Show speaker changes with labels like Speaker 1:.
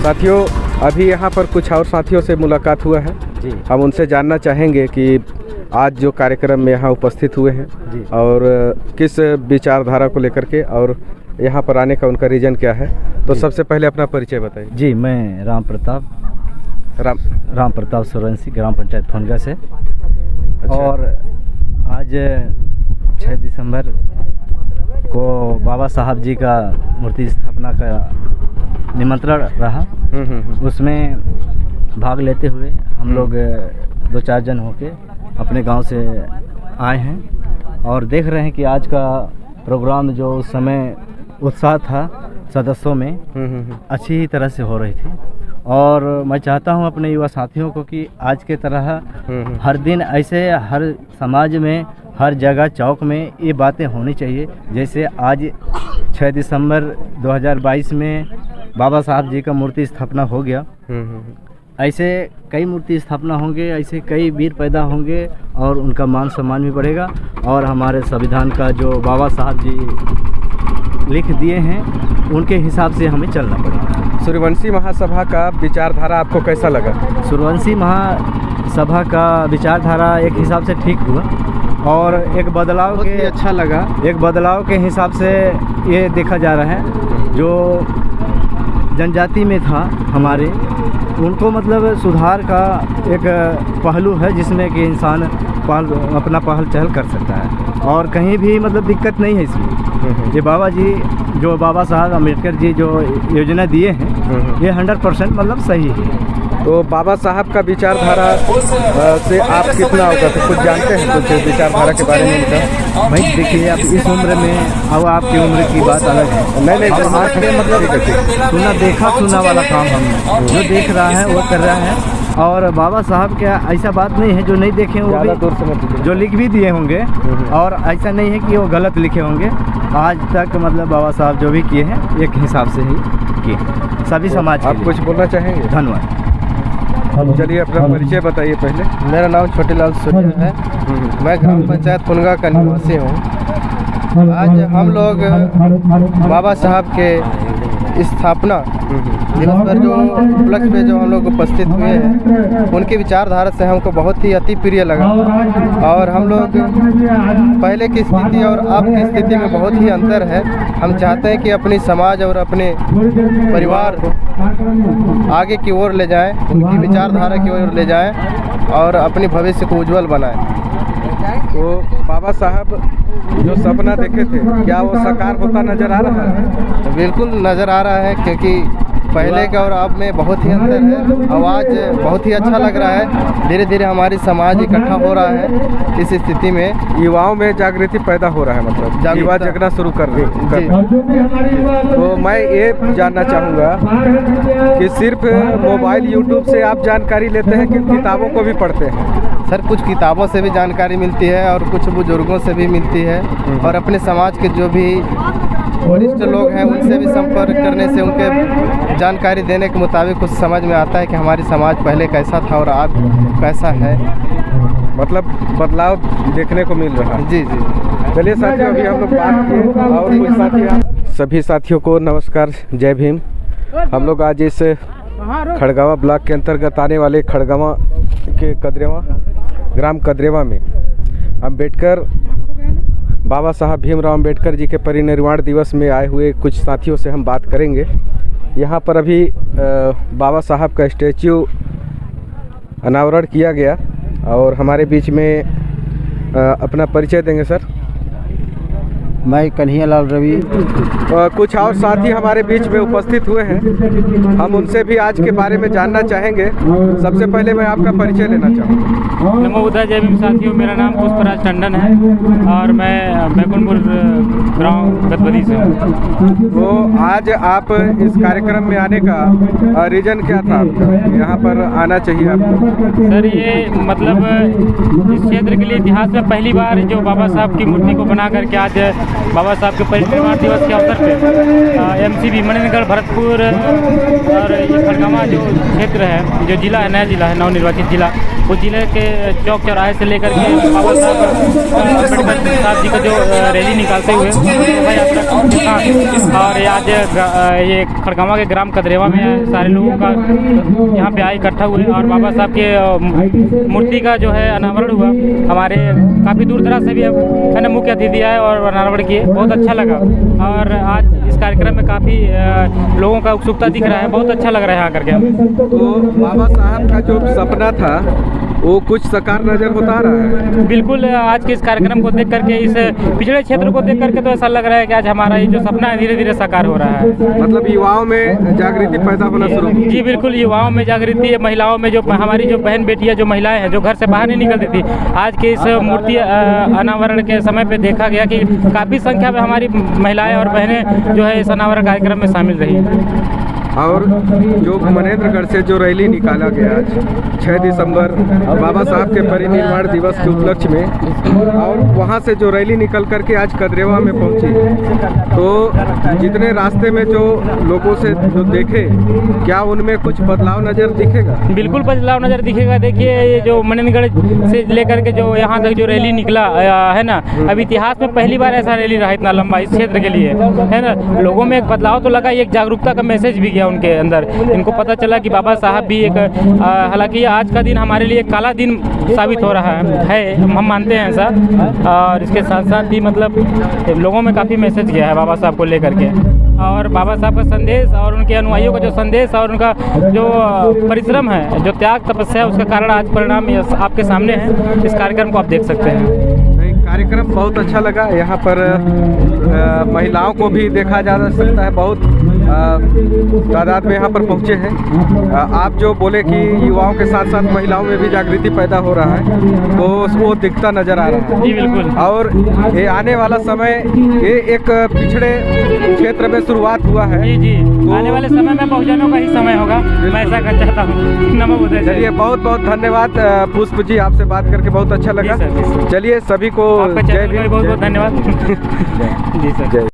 Speaker 1: साथियों, अभी यहाँ पर कुछ और साथियों से मुलाकात हुआ है
Speaker 2: जी।
Speaker 1: हम उनसे जानना चाहेंगे कि आज जो कार्यक्रम में यहाँ उपस्थित हुए हैं
Speaker 2: जी।
Speaker 1: और किस विचारधारा को लेकर के और यहाँ पर आने का उनका रीज़न क्या है। तो सबसे पहले अपना परिचय बताइए।
Speaker 2: जी, मैं राम प्रताप सोरंसी, ग्राम पंचायत फुनगा से।
Speaker 1: अच्छा।
Speaker 2: और आज 6 दिसंबर को बाबा साहब जी का मूर्ति स्थापना का निमंत्रण रहा। उसमें भाग लेते हुए हम लोग 2-4 जन होके अपने गांव से आए हैं और देख रहे हैं कि आज का प्रोग्राम जो उस समय उत्साह था सदस्यों में अच्छी तरह से हो रही थी। और मैं चाहता हूं अपने युवा साथियों को कि आज के तरह हर दिन ऐसे हर समाज में हर जगह चौक में ये बातें होनी चाहिए। जैसे आज 6 दिसंबर 2022 में बाबा साहब जी का मूर्ति स्थापना हो गया, ऐसे कई मूर्ति स्थापना होंगे, ऐसे कई वीर पैदा होंगे और उनका मान सम्मान भी बढ़ेगा। और हमारे संविधान का जो बाबा साहब जी लिख दिए हैं उनके हिसाब से हमें चलना पड़ेगा।
Speaker 1: सूर्यवंशी महासभा का विचारधारा आपको कैसा लगा?
Speaker 2: सूर्यवंशी महासभा का विचारधारा एक हिसाब से ठीक हुआ और एक बदलाव के अच्छा लगा। एक बदलाव के हिसाब से ये देखा जा रहा है जो जनजाति में था हमारे, उनको मतलब सुधार का एक पहलू है जिसमें कि इंसान अपना पहल चहल कर सकता है और कहीं भी मतलब दिक्कत नहीं है इसमें। ये बाबा साहब अम्बेडकर जी जो योजना दिए हैं ये 100% मतलब सही है।
Speaker 1: तो बाबा साहब का विचारधारा से आप कितना अवगत कुछ जानते हैं? कुछ विचारधारा के बारे में बताओ।
Speaker 2: भाई देखिए, आप इस उम्र में और आपकी उम्र की बात अलग है।
Speaker 1: नहीं
Speaker 2: आज के मतलब सुना वाला काम हम जो देख रहा है वो कर रहा है। और बाबा साहब क्या ऐसा बात नहीं है जो नहीं देखे वो भी जो लिख भी दिए होंगे और ऐसा नहीं है कि वो गलत लिखे होंगे। आज तक मतलब बाबा साहब जो भी किए हैं एक हिसाब से ही किए सभी समाज।
Speaker 1: आप कुछ बोलना चाहेंगे?
Speaker 2: धन्यवाद।
Speaker 1: चलिए अपना परिचय बताइए पहले।
Speaker 3: मेरा नाम छोटेलाल सूर्या है। मैं ग्राम पंचायत फुनगा का निवासी हूँ। आज हम लोग बाबा साहब के स्थापना दिवस पर जो उपलक्ष्य में जो हम लोग उपस्थित हुए हैं उनकी विचारधारा से हमको बहुत ही अति प्रिय लगा। और हम लोग पहले की स्थिति और अब की स्थिति में बहुत ही अंतर है। हम चाहते हैं कि अपनी समाज और अपने परिवार आगे की ओर ले जाएं, उनकी विचारधारा की ओर ले जाएं और अपने भविष्य को उज्जवल बनाएं।
Speaker 1: तो बाबा साहब जो सपना देखे थे क्या वो साकार होता नज़र आ रहा है?
Speaker 3: बिल्कुल नज़र आ रहा है, क्योंकि पहले का और अब में बहुत ही अंतर है। आवाज़ बहुत ही अच्छा लग रहा है। धीरे धीरे हमारी समाज इकट्ठा हो रहा है। इस स्थिति में
Speaker 1: युवाओं में जागृति पैदा हो रहा है, मतलब युवा जगना शुरू कर रहे हैं। तो मैं ये जानना चाहूँगा कि सिर्फ मोबाइल यूट्यूब से आप जानकारी लेते हैं कि किताबों को भी पढ़ते हैं?
Speaker 3: सर, कुछ किताबों से भी जानकारी मिलती है और कुछ बुजुर्गों से भी मिलती है और अपने समाज के जो भी वरिष्ठ लोग हैं उनसे भी संपर्क करने से उनके जानकारी देने के मुताबिक कुछ समझ में आता है कि हमारी समाज पहले कैसा था और आज कैसा है।
Speaker 1: मतलब बदलाव देखने को मिल रहा है।
Speaker 3: जी जी।
Speaker 1: चलिए साथियों, अभी हम लोग बात किए और कुछ साथी। सभी साथियों को नमस्कार, जय भीम। हम लोग आज इस खड़गवां ब्लॉक के अंतर्गत आने वाले खड़गवां के कदरेवा ग्राम कदरेवा में बाबा साहब भीमराव अम्बेडकर जी के परिनिर्वाण दिवस में आए हुए कुछ साथियों से हम बात करेंगे। यहाँ पर अभी बाबा साहब का स्टैच्यू अनावरण किया गया और हमारे बीच में अपना परिचय देंगे सर।
Speaker 2: मैं कन्हैयालाल रवि।
Speaker 1: कुछ और साथी हमारे बीच में उपस्थित हुए हैं, हम उनसे भी आज के बारे में जानना चाहेंगे। सबसे पहले मैं आपका परिचय लेना चाहूँगा।
Speaker 4: नमो बुद्धाय, जय भीम साथियों। मेरा नाम पुष्पराज टंडन है और मैं बैकुंठपुर गाँव गतवदी से हूँ।
Speaker 1: तो आज आप इस कार्यक्रम में आने का रीज़न क्या था आपका? यहाँ पर आना चाहिए आपको?
Speaker 4: सर, ये मतलब इस क्षेत्र के लिए इतिहास में पहली बार जो बाबा साहब की मूर्ति को बना करके आज बाबा साहब के परिनिर्वाण दिवस के अवसर पे MCB मणिनगर भरतपुर और ये खड़गवां जो क्षेत्र है, जो जिला है, नया जिला है, नवनिर्वाचित जिला, उस जिले के चौक चौराहे से लेकर के बाबा साहब अम्बेडकर साहब जी का जो रैली निकालते हुए शोभा यात्रा था। और आज ये खड़गवां के ग्राम कदरेवा में सारे लोगों का यहाँ पे आए इकट्ठा हुए और बाबा साहब के मूर्ति का जो है अनावरण हुआ। हमारे काफ़ी दूर दराज से भी है ना मुख्य अतिथि आए और अनावरण किए, बहुत अच्छा लगा। और आज इस कार्यक्रम में काफ़ी लोगों का उत्सुकता दिख रहा है, बहुत अच्छा लग रहा है आकर के।
Speaker 1: तो बाबा साहब का जो सपना था वो कुछ साकार नजर होता आ रहा है।
Speaker 4: बिल्कुल, आज के इस कार्यक्रम को देख करके, इस पिछड़े क्षेत्र को देख करके तो ऐसा लग रहा है कि आज हमारा ये जो सपना है धीरे धीरे साकार हो रहा है।
Speaker 1: मतलब युवाओं में जागृति पैदा होना शुरू हुई।
Speaker 4: जी बिल्कुल, युवाओं में जागृति है, महिलाओं में, जो हमारी जो बहन बेटियां, जो महिलाएं हैं, जो घर से बाहर नहीं निकलती थी, आज के इस मूर्ति अनावरण के समय पे देखा गया कि काफ़ी संख्या में हमारी महिलाएं और बहनें जो है इस अनावरण कार्यक्रम में शामिल रही।
Speaker 1: और जो मनेंद्रगढ़ से जो रैली निकाला गया आज 6 दिसंबर बाबा साहब के परिनिर्वाण दिवस के उपलक्ष्य में, और वहाँ से जो रैली निकल करके आज कदरेवा में पहुँची, तो जितने रास्ते में जो लोगों से जो देखे, क्या उनमें कुछ बदलाव नज़र दिखेगा?
Speaker 4: बिल्कुल बदलाव नज़र दिखेगा। देखिए, ये जो मनेंद्रगढ़ से लेकर के जो यहाँ तक जो रैली निकला है ना, अब इतिहास में पहली बार ऐसा रैली रहा इतना लंबा इस क्षेत्र के लिए, है ना। लोगों में एक बदलाव तो लगा, एक जागरूकता का मैसेज भी गया उनके अंदर। इनको पता चला कि बाबा साहब भी एक, हालांकि आज का दिन हमारे लिए काला दिन साबित हो रहा है, हम मानते हैं ऐसा। और इसके साथ साथ भी मतलब लोगों में काफ़ी मैसेज गया है बाबा साहब को लेकर के, और बाबा साहब का संदेश और उनके अनुयायियों का जो संदेश और उनका जो परिश्रम है, जो त्याग तपस्या है, उसका कारण आज परिणाम आपके सामने है। इस कार्यक्रम को आप देख सकते हैं।
Speaker 1: कार्यक्रम बहुत अच्छा लगा। यहाँ पर महिलाओं को भी देखा जा सकता है, बहुत तादाद में यहाँ पर पहुँचे हैं। आप जो बोले कि युवाओं के साथ साथ महिलाओं में भी जागृति पैदा हो रहा है, तो वो दिखता नज़र आ रहा है।
Speaker 4: जी बिल्कुल।
Speaker 1: और ये आने वाला समय, ये एक पिछड़े क्षेत्र में शुरुआत हुआ है।
Speaker 4: जी जी, तो आने वाले समय में पहुँचाने का ही समय होगा, मैं ऐसा कर चाहता हूँ। नमो बुद्धाय।
Speaker 1: चलिए, बहुत बहुत धन्यवाद पुष्प जी, आपसे बात करके बहुत अच्छा लगा। चलिए, सभी को
Speaker 4: आपका चैनल में बहुत बहुत धन्यवाद। जी सर।